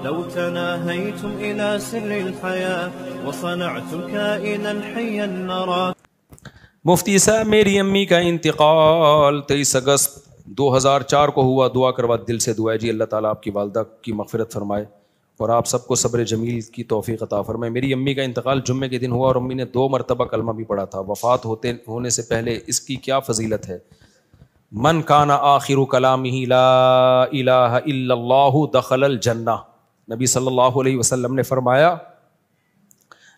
لو تناهيتم إلى سر الحياة وصنعتم كائنا حيا نرى. مفتی صاحب میری امی کا انتقال 23 اگست 2004 کو ہوا. دعا کروا دل سے دعا ہے جی اللہ تعالیٰ آپ کی والدہ کی مغفرت فرمائے اور آپ سب کو صبر جمیل کی توفیق عطا فرمائے. میری امی کا انتقال جمعے کے دن ہوا اور امی نے 2 مرتبہ کلمہ بھی پڑھا تھا. وفات ہونے سے پہلے اس کی کیا فضیلت ہے؟ من کان آخر کلامہ لا الہ الا اللہ دخل الجنہ. نبی صلی اللہ علیہ وسلم نے فرمایا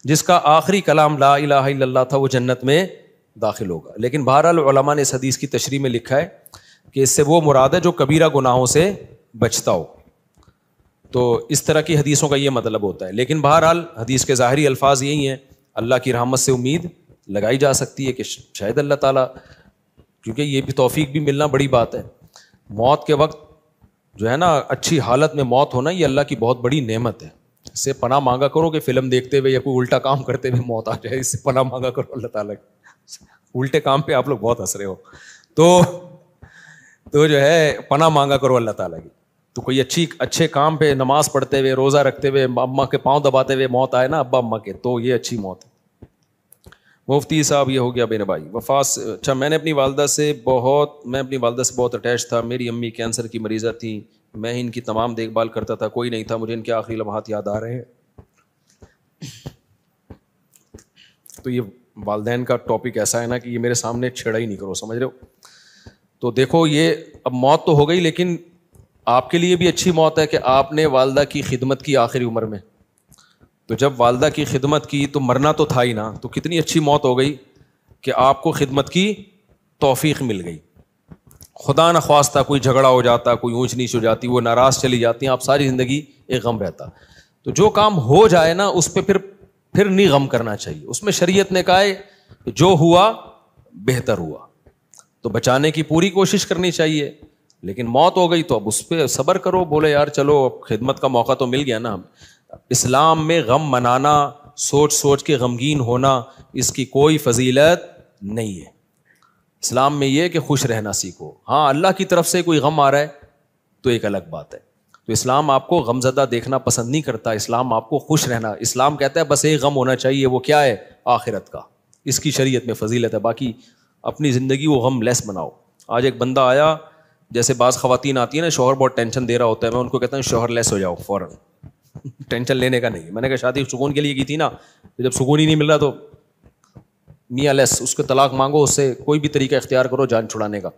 جس کا آخری کلام لا الہ الا اللہ تھا وہ جنت میں داخل ہوگا. لیکن بہرحال علماء نے اس حدیث کی تشریح میں لکھا ہے کہ اس سے وہ مراد ہے جو کبیرہ گناہوں سے بچتا ہو. تو اس طرح کی حدیثوں کا یہ مطلب ہوتا ہے. لیکن بہرحال حدیث کے ظاہری الفاظ یہی ہیں, اللہ کی رحمت سے امید لگائی جا سکتی ہے کہ شاید اللہ تعالیٰ, کیونکہ یہ بھی توفیق بھی ملنا بڑی بات ہے. موت کے وقت جو ہے نا اچھی حالت میں موت ہونا یہ اللہ کی بہت بڑی نعمت ہے. اس سے پناہ مانگا کرو کہ فلم دیکھتے ہوئے یا کوئی الٹا کام کرتے ہوئے موت آ جائے, اس سے پناہ مانگا کرو اللہ تعالیٰ کی. الٹے کام پہ آپ لوگ بہت ہنس رہے ہو, تو جو ہے پناہ مانگا کرو اللہ تعالیٰ کی. تو کوئی اچھے کام پہ نماز پڑھتے ہوئے روزہ رکھتے ہوئے اماں کے پاؤں دباتے ہوئے موت آئے نا ابا اماں کے, تو یہ اچھی موت ہے. مفتی صاحب یہ ہو گیا میرے بھائی وفات. اچھا میں اپنی والدہ سے بہت اٹیچ تھا. میری امی کینسر کی مریضہ تھیں, میں ان کی تمام دیکھ بھال کرتا تھا, کوئی نہیں تھا. مجھے ان کے آخری لمحات یاد آ رہے ہیں. تو یہ والدین کا ٹاپک ایسا ہے نا کہ یہ میرے سامنے چھیڑا ہی نہیں کرو, سمجھ رہے ہو. تو دیکھو یہ اب موت تو ہو گئی, لیکن آپ کے لیے بھی اچھی موت ہے کہ آپ نے والدہ کی خدمت کی آخری عمر میں. تو جب والدہ کی خدمت کی تو مرنا تو تھا ہی نا, تو کتنی اچھی موت ہو گئی کہ آپ کو خدمت کی توفیق مل گئی. خدا نہ خواستہ کوئی جھگڑا ہو جاتا, کوئی اونچ نیچ ہو جاتی, وہ ناراض چلی جاتی ہیں, آپ ساری زندگی ایک غم رہتا. تو جو کام ہو جائے نا اس پہ پھر نہیں غم کرنا چاہیے. اس میں شریعت نے کہا ہے کہ جو ہوا بہتر ہوا, تو بچانے کی پوری کوشش کرنی چاہیے. لیکن موت ہو گئی تو اب اس پہ صبر کرو, بولے یار چلو اب خدمت کا موقع تو مل گیا نا. اسلام میں غم منانا, سوچ کے غمگین ہونا, اس کی کوئی فضیلت نہیں ہے. اسلام میں یہ کہ خوش رہنا سیکھو. ہاں اللہ کی طرف سے کوئی غم آ رہا ہے تو ایک الگ بات ہے. تو اسلام آپ کو غمزدہ دیکھنا پسند نہیں کرتا, اسلام آپ کو خوش رہنا. اسلام کہتا ہے بس ایک غم ہونا چاہیے, وہ کیا ہے؟ آخرت کا. اس کی شریعت میں فضیلت ہے, باقی اپنی زندگی وہ غم لیس بناؤ. آج ایک بندہ آیا, جیسے بعض خواتین آتی ہیں نا, شوہر بہت ٹینشن دے رہا ہوتا ہے, میں ان کو کہتا ہوں شوہر لیس ہو جاؤ فوراً, ٹینشن لینے کا نہیں. میں نے کہا شادی سکون کے لیے کی تھی نا, جب سکون ہی نہیں مل رہا تو میاں لیس, اس کو طلاق مانگو, اس سے کوئی بھی طریقہ اختیار کرو جان چھڑانے کا.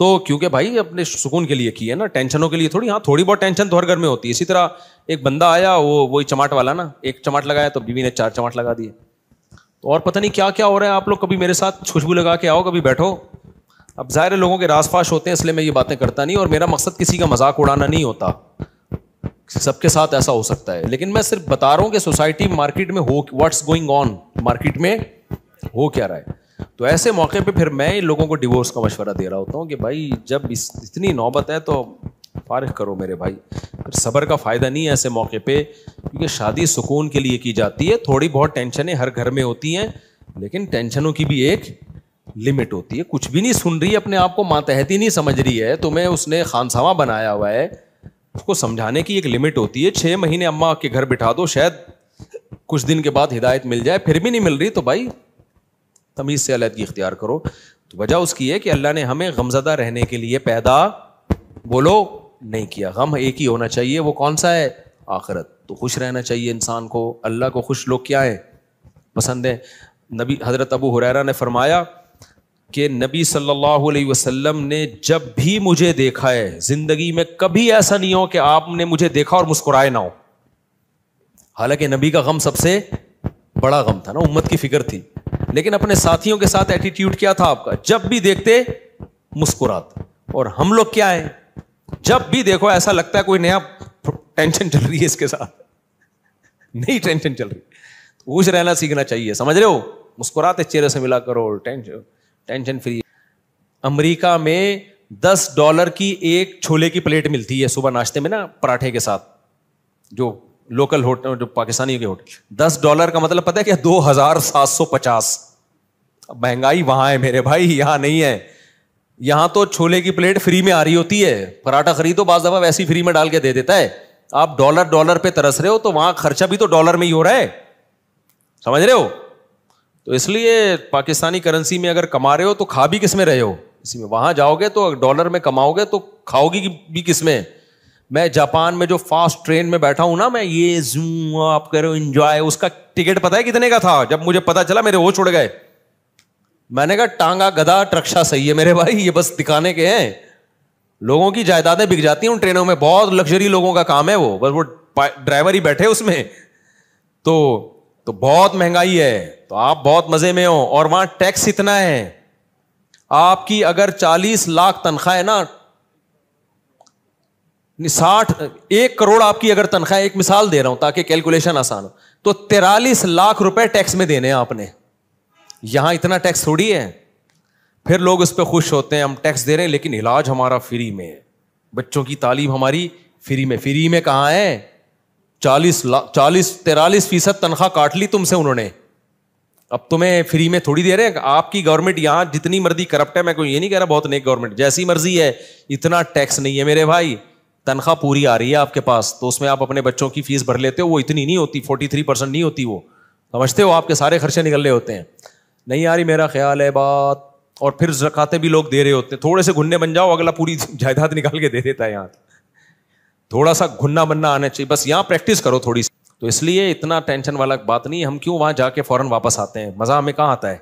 تو کیونکہ بھائی اپنے سکون کے لیے کی ہے نا, ٹینشنوں کے لیے تھوڑی. ہاں تھوڑی بہت ٹینشن تو ہر گھر میں ہوتی ہے. اسی طرح ایک بندہ آیا, وہی چماٹ والا نا, ایک چماٹ لگایا تو بیوی نے 4 چماٹ لگا دیے. تو اور پتہ نہیں کیا کیا ہو رہا ہے. آپ لوگ کبھی میرے ساتھ خوشبو لگا کے آؤ, کبھی بیٹھو. اب ظاہر ہے لوگوں کے راز فاش ہوتے ہیں, اس لیے میں یہ باتیں کرتا نہیں, اور میرا مقصد کسی کا مذاق اڑانا نہیں ہوتا. سب کے ساتھ ایسا ہو سکتا ہے, لیکن میں صرف بتا رہا ہوں کہ سوسائٹی مارکیٹ میں ہو, واٹس گوئنگ آن, مارکیٹ میں ہو کیا رہا ہے. تو ایسے موقع پہ پھر میں لوگوں کو ڈیورس کا مشورہ دے رہا ہوتا ہوں کہ بھائی جب اتنی نوبت ہے تو فارغ کرو میرے بھائی. پھر صبر کا فائدہ نہیں ہے ایسے موقع پہ, کیونکہ شادی سکون کے لیے کی جاتی ہے. تھوڑی بہت ٹینشنیں ہر گھر میں ہوتی ہیں, لیکن ٹینشنوں کی بھی ایک لمٹ ہوتی ہے. کچھ بھی نہیں سن رہی, اپنے آپ کو ماتحتی نہیں سمجھ رہی ہے, تمہیں اس نے خانسامہ بنایا ہوا ہے, اس کو سمجھانے کی ایک لمٹ ہوتی ہے. 6 مہینے اماں کے گھر بٹھا دو, شاید کچھ دن کے بعد ہدایت مل جائے, پھر بھی نہیں مل رہی تو بھائی تمیز سے علیحدگی اختیار کرو. تو وجہ اس کی ہے کہ اللہ نے ہمیں غمزدہ رہنے کے لیے پیدا بولو نہیں کیا. غم ایک ہی ہونا چاہیے, وہ کون سا ہے؟ آخرت. تو خوش رہنا چاہیے انسان کو. اللہ کو خوش لوگ کیا ہیں؟ پسند ہے. نبی حضرت ابو ہریرہ نے فرمایا کہ نبی صلی اللہ علیہ وسلم نے جب بھی مجھے دیکھا ہے زندگی میں, کبھی ایسا نہیں ہو کہ آپ نے مجھے دیکھا اور مسکرائے نہ ہو. حالانکہ نبی کا غم سب سے بڑا غم تھا نا, امت کی فکر تھی, لیکن اپنے ساتھیوں کے ساتھ ایٹیٹیوڈ کیا تھا آپ کا؟ جب بھی دیکھتے مسکراتے. اور ہم لوگ کیا ہیں, جب بھی دیکھو ایسا لگتا ہے کوئی نیا ٹینشن چل رہی ہے اس کے ساتھ, نئی ٹینشن چل رہی. خوش رہنا سیکھنا چاہیے, سمجھ رہے ہو, مسکراتے چہرے سے ملا کرو, ٹینشن فری. امریکہ میں $10 کی ایک چھولے کی پلیٹ ملتی ہے صبح ناشتے میں نا, پراٹھے کے ساتھ, جو لوکل ہوٹل, جو پاکستانی کے ہوٹل. $10 کا مطلب پتہ ہے کیا؟ 2750. مہنگائی وہاں ہے میرے بھائی, یہاں نہیں ہے. یہاں تو چھولے کی پلیٹ فری میں آ رہی ہوتی ہے, پراٹھا خریدو بعض دفعہ ویسی فری میں ڈال کے دے دیتا ہے, آپ ڈالر پہ ترس رہے ہو تو وہاں خرچہ بھی تو ڈالر میں ہی ہو رہا ہے, سمجھ رہے ہو. تو اس لیے پاکستانی کرنسی میں اگر کما رہے ہو تو کھا بھی کس میں رہے ہو اسی میں, وہاں جاؤ گے تو ڈالر میں کماؤ گے تو کھاؤ گی بھی کس میں. میں جاپان میں جو فاسٹ ٹرین میں بیٹھا ہوں نا, میں یہ زوم آپ کرو انجوائے, اس کا ٹکٹ پتا ہے کتنے کا تھا؟ جب مجھے پتا چلا میرے ہوش اڑ گئے. میں نے کہا ٹانگا گدھا ٹرکشا صحیح ہے میرے بھائی, یہ بس دکھانے کے ہیں. لوگوں کی جائیدادیں بک جاتی ہیں ان ٹرینوں میں, بہت لگژری لوگوں کا کام ہے وہ, بس وہ ڈرائیور ہی بیٹھے اس میں. تو بہت مہنگائی ہے, تو آپ بہت مزے میں ہو. اور وہاں ٹیکس اتنا ہے, آپ کی اگر 40 لاکھ تنخواہ ہے نا, 1 کروڑ آپ کی اگر تنخواہ, ایک مثال دے رہا ہوں تاکہ کیلکولیشن آسان ہو, تو 43 لاکھ روپے ٹیکس میں دینے ہیں آپ نے. یہاں اتنا ٹیکس تھوڑی ہے. پھر لوگ اس پہ خوش ہوتے ہیں ہم ٹیکس دے رہے ہیں لیکن علاج ہمارا فری میں ہے, بچوں کی تعلیم ہماری فری میں. فری میں کہاں ہے؟ 43% تنخواہ کاٹ لی تم سے انہوں نے, اب تمہیں فری میں تھوڑی دے رہے ہیں. آپ کی گورنمنٹ یہاں جتنی مرضی کرپٹ ہے, میں کوئی یہ نہیں کہہ رہا بہت نیک گورنمنٹ, جیسی مرضی ہے, اتنا ٹیکس نہیں ہے میرے بھائی. تنخواہ پوری آ رہی ہے آپ کے پاس تو اس میں آپ اپنے بچوں کی فیس بھر لیتے ہو, وہ اتنی نہیں ہوتی, 43% نہیں ہوتی وہ, سمجھتے ہو, آپ کے سارے خرچے نکل رہے ہوتے ہیں. نہیں آ رہی میرا خیال ہے بات. اور پھر زکاتیں بھی لوگ دے رہے ہوتے ہیں, تھوڑے سے گھننے بن جاؤ اگلا پوری جائیداد نکال کے دے دیتا ہے. یہاں تھوڑا سا گھننا بننا آنا چاہیے, بس یہاں پریکٹس کرو تھوڑی سی. تو اس لیے اتنا ٹینشن والا بات نہیں. ہم کیوں وہاں جا کے فوراً واپس آتے ہیں؟ مزہ ہمیں کہاں آتا ہے؟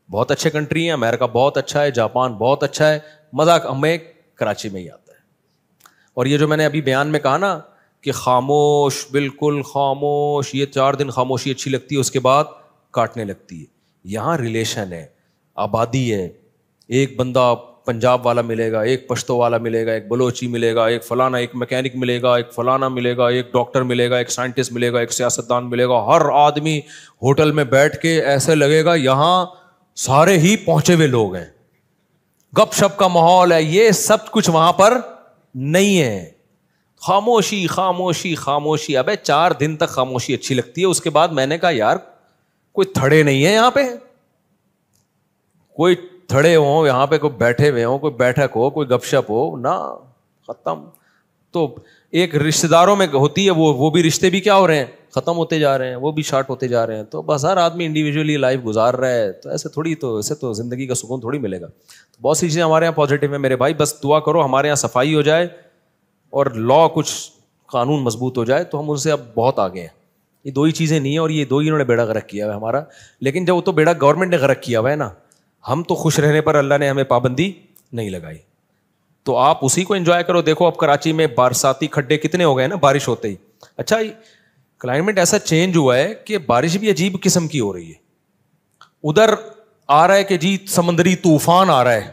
بہت اچھے کنٹری ہیں, امریکہ بہت اچھا ہے, جاپان بہت اچھا ہے, مزہ ہمیں کراچی میں ہی آتا ہے. اور یہ جو میں نے ابھی بیان میں کہا نا کہ خاموش, بالکل خاموش, یہ 4 دن خاموشی اچھی لگتی ہے, اس کے بعد کاٹنے لگتی ہے. یہاں ریلیشن ہے, آبادی ہے, ایک بندہ پنجاب والا ملے گا, ایک پشتو والا ملے گا, ایک بلوچی ملے گا, ایک فلانا, ایک میکینک ملے گا, ایک فلانا ملے گا, ایک ڈاکٹر ملے گا, ایک سائنٹسٹ ملے گا, ایک سیاستدان ملے گا. ہر آدمی ہوٹل میں بیٹھ کے ایسے لگے گا یہاں سارے ہی پہنچے ہوئے لوگ ہیں, گپ شپ کا ماحول ہے. یہ سب کچھ وہاں پر نہیں ہے. خاموشی خاموشی خاموشی. ابے 4 دن تک خاموشی اچھی لگتی ہے, اس کے بعد میں نے کہا یار کوئی تھڑے نہیں ہے یہاں پہ, کوئی تھڑے ہوں یہاں پہ, کوئی بیٹھے ہوئے ہوں, کوئی بیٹھک ہو, کوئی گپ شپ ہو نا, ختم. تو ایک رشتے داروں میں ہوتی ہے وہ بھی رشتے بھی کیا ہو رہے ہیں, ختم ہوتے جا رہے ہیں, وہ بھی شارٹ ہوتے جا رہے ہیں. تو بس ہر آدمی انڈیویجولی لائف گزار رہا ہے, تو ایسے تھوڑی, تو ایسے تو زندگی کا سکون تھوڑی ملے گا. تو بہت سی چیزیں ہمارے یہاں پازیٹیو ہیں میرے بھائی, بس دعا کرو ہمارے یہاں صفائی ہو جائے اور لا کچھ قانون مضبوط ہو جائے, تو ہم ان سے اب بہت آگے ہیں. یہ 2 ہی چیزیں نہیں ہیں, اور یہ 2 ہی انہوں نے بیڑا غرق کیا ہوا ہے ہمارا. لیکن جب وہ تو بیڑا گورنمنٹ نے غرق کیا ہوا ہے نا, ہم تو خوش رہنے پر اللہ نے ہمیں پابندی نہیں لگائی. تو آپ اسی کو انجوائے کرو. دیکھو اب کراچی میں برساتی کھڈے کتنے ہو گئے نا بارش ہوتے ہی. اچھا کلائمیٹ ایسا چینج ہوا ہے کہ بارش بھی عجیب قسم کی ہو رہی ہے. ادھر آ رہا ہے کہ جی سمندری طوفان آ رہا ہے,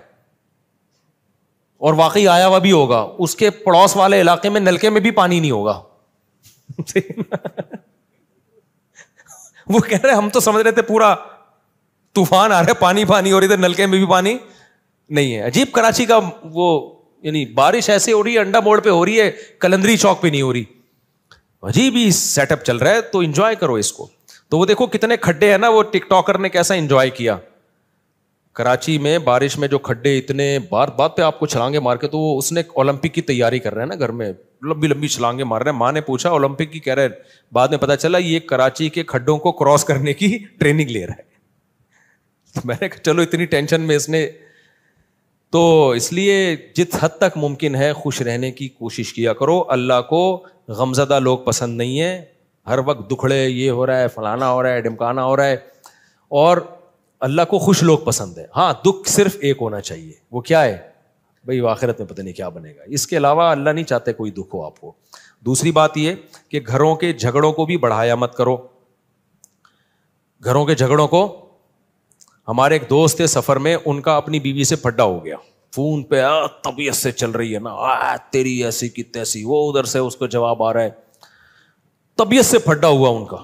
اور واقعی آیا ہوا بھی ہوگا. اس کے پڑوس والے علاقے میں نلکے میں بھی پانی نہیں ہوگا. وہ کہہ رہے ہم تو سمجھ رہے تھے پورا طوفان آ رہا ہے, پانی پانی ہو رہی تھی, نلکے میں بھی پانی نہیں ہے. عجیب کراچی کا وہ, یعنی بارش ایسے ہو رہی ہے, انڈا موڑ پہ ہو رہی ہے, کلندری چوک پہ نہیں ہو رہی. عجیب ہی سیٹ اپ چل رہا ہے, تو انجوائے کرو اس کو. تو وہ دیکھو کتنے کھڈے ہیں نا, وہ ٹک ٹاکر نے کیسا انجوائے کیا کراچی میں بارش میں. جو کھڈے اتنے بات پہ آپ کو چھلانگے مار کے, تو وہ اس نے اولمپک کی تیاری کر رہے ہیں نا گھر میں, لمبی لمبی چھلانگے مار رہے ہیں. ماں نے پوچھا اولمپک کی, کہہ رہے بعد میں پتا چلا یہ کراچی کے کھڈوں کو کراس کرنے کی ٹریننگ لے رہا ہے. میں نے کہا چلو اتنی ٹینشن میں اس نے. تو اس لیے جس حد تک ممکن ہے خوش رہنے کی کوشش کیا کرو. اللہ کو غمزدہ لوگ پسند نہیں ہے, ہر وقت دکھڑے, یہ ہو رہا ہے, فلانا ہو رہا ہے, ڈمکانا ہو رہا ہے. اور اللہ کو خوش لوگ پسند ہے. ہاں دکھ صرف ایک ہونا چاہیے, وہ کیا ہے بھائی, آخرت میں پتہ نہیں کیا بنے گا. اس کے علاوہ اللہ نہیں چاہتے کوئی دکھ ہو آپ کو. دوسری بات یہ کہ گھروں کے جھگڑوں کو بھی بڑھایا مت کرو. گھروں کے جھگڑوں کو, ہمارے ایک دوست تھے سفر میں, ان کا اپنی بیوی سے پھڈا ہو گیا فون پہ, طبیعت سے چل رہی ہے نا, تیری ایسی کی تیسی. وہ ادھر سے اس کو جواب آ رہا ہے, طبیعت سے پھڈا ہوا ان کا.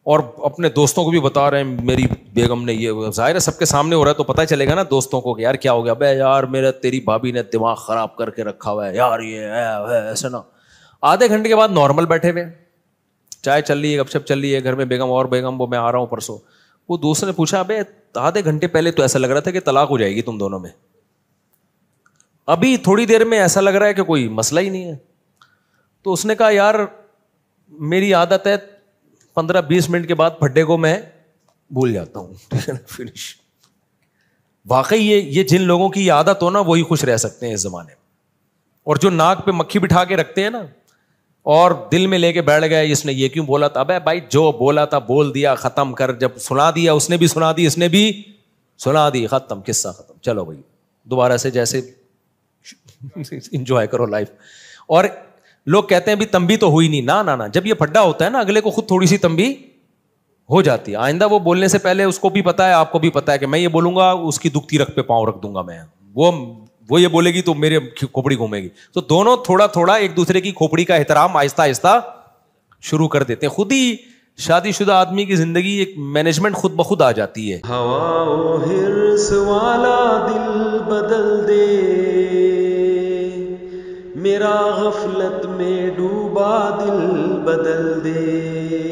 اور اپنے دوستوں کو بھی بتا رہے ہیں میری بیگم نے یہ. ظاہر ہے سب کے سامنے ہو رہا ہے تو پتہ چلے گا نا دوستوں کو کہ یار کیا ہو گیا. بے یار میرا تیری بھابھی نے دماغ خراب کر کے رکھا ہوا ہے یار, یہ ہے ایسے نا. آدھے گھنٹے کے بعد نارمل بیٹھے ہوئے, چائے چل رہی ہے, گپ شپ چل رہی ہے گھر میں, بیگم اور بیگم, وہ میں آ رہا ہوں پرسوں. وہ دوست نے پوچھا ابے آدھے گھنٹے پہلے تو ایسا لگ رہا تھا کہ طلاق ہو جائے گی تم دونوں میں, ابھی تھوڑی دیر میں ایسا لگ رہا ہے کہ کوئی مسئلہ ہی نہیں ہے. تو اس نے کہا یار میری عادت ہے 15-20 منٹ کے بعد پھڈے کو میں بھول جاتا ہوں, ٹھیک ہے نا, فنش. واقعی یہ جن لوگوں کی عادت ہو نا وہی خوش رہ سکتے ہیں اس زمانے میں. اور جو ناک پہ مکھی بٹھا کے رکھتے ہیں نا اور دل میں لے کے بیٹھ گئے اس نے یہ کیوں بولا تھا, ابے بھائی جو بولا تھا بول دیا, ختم کر, جب سنا دیا اس نے بھی سنا دی, اس نے بھی سنا دی, ختم, قصہ ختم, چلو بھائی دوبارہ سے جیسے انجوائے کرو لائف. اور لوگ کہتے ہیں بھی تنبیہ تو ہوئی نہیں, نہ جب یہ پھڈا ہوتا ہے نا اگلے کو خود تھوڑی سی تنبیہ ہو جاتی ہے. آئندہ وہ بولنے سے پہلے اس کو بھی پتا ہے, آپ کو بھی پتا ہے کہ میں یہ بولوں گا اس کی دکھتی رکھ پہ پاؤں رکھ دوں گا میں, وہ یہ بولے گی تو میرے کھوپڑی گھومے گی. تو دونوں تھوڑا تھوڑا ایک دوسرے کی کھوپڑی کا احترام آہستہ آہستہ شروع کر دیتے ہیں. خود ہی شادی شدہ آدمی کی زندگی ایک مینجمنٹ خود بخود آ جاتی ہے. ہوا و حرص والا دل بدل دے, میرا غفلت میں ڈوبا دل بدل دے.